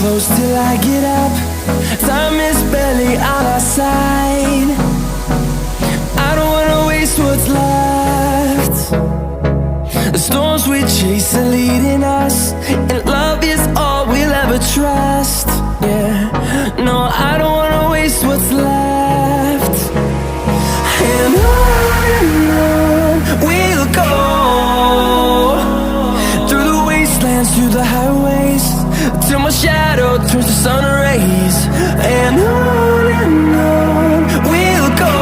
close till I get up. Time is barely on our side. I don't wanna waste what's left. The storms we chase are leading us, and love is all we'll ever trust. Yeah, no, I don't wanna waste what's left. And on we'll go, through the wastelands, through the highways, till my shadow turns to sun rays. And on we'll go,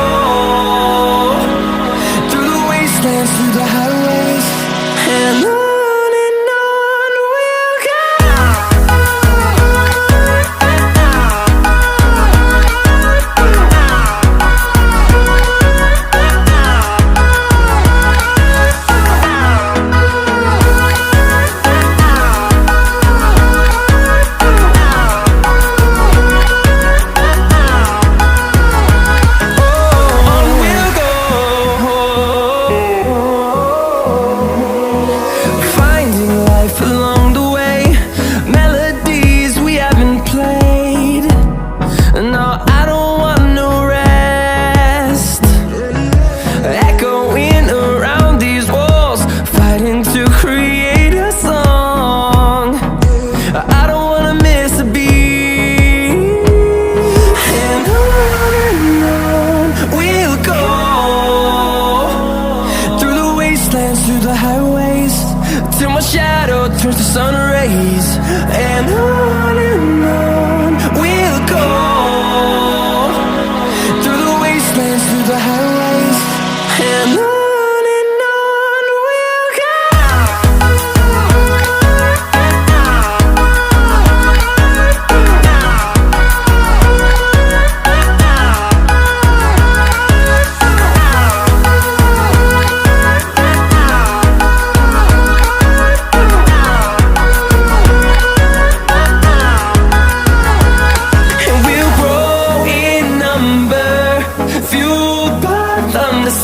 through the wastelands, through the highways, and on we'll go. Turns to sun rays, and on we'll go, through the wastelands, through the highways, and on we'll go.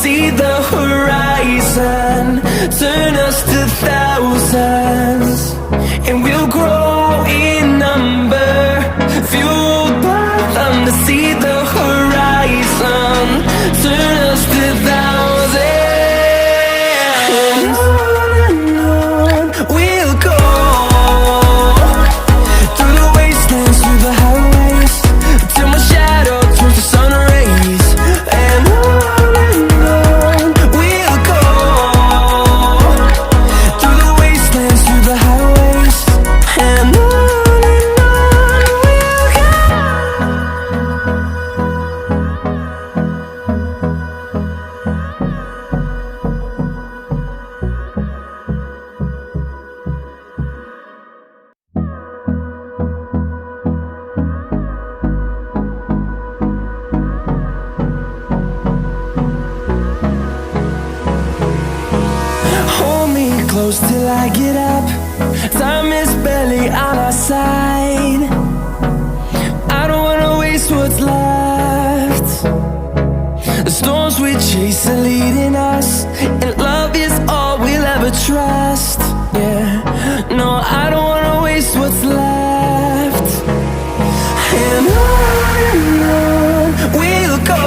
See the horizon, turn us to thousands, and we'll grow in number, fueled by them to see the horizon, turn us to thousands. And on we'll go, through the wastelands, through the highways, till my shadow turns to sun rays. And close till I get up. Time is barely on our side. I don't wanna waste what's left. The storms we chase are leading us, and love is all we'll ever trust. Yeah, no, I don't wanna waste what's left. And on we'll go,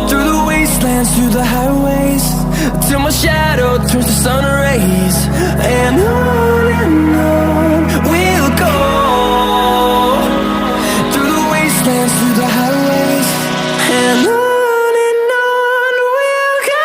through the wastelands, through the highways, till my shadow turns to sun rays. And on we'll go, through the wastelands, through the highways, and on we'll go.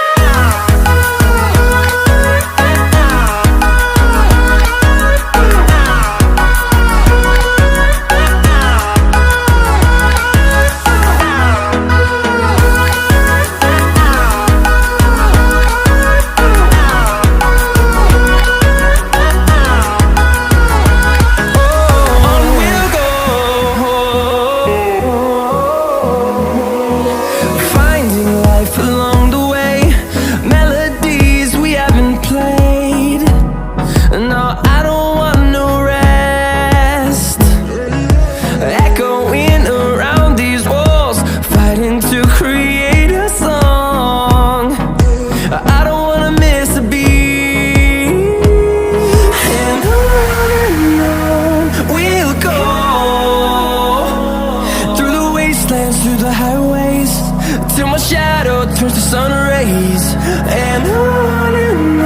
wastelands through the highways, till my shadow turns to sun rays. And on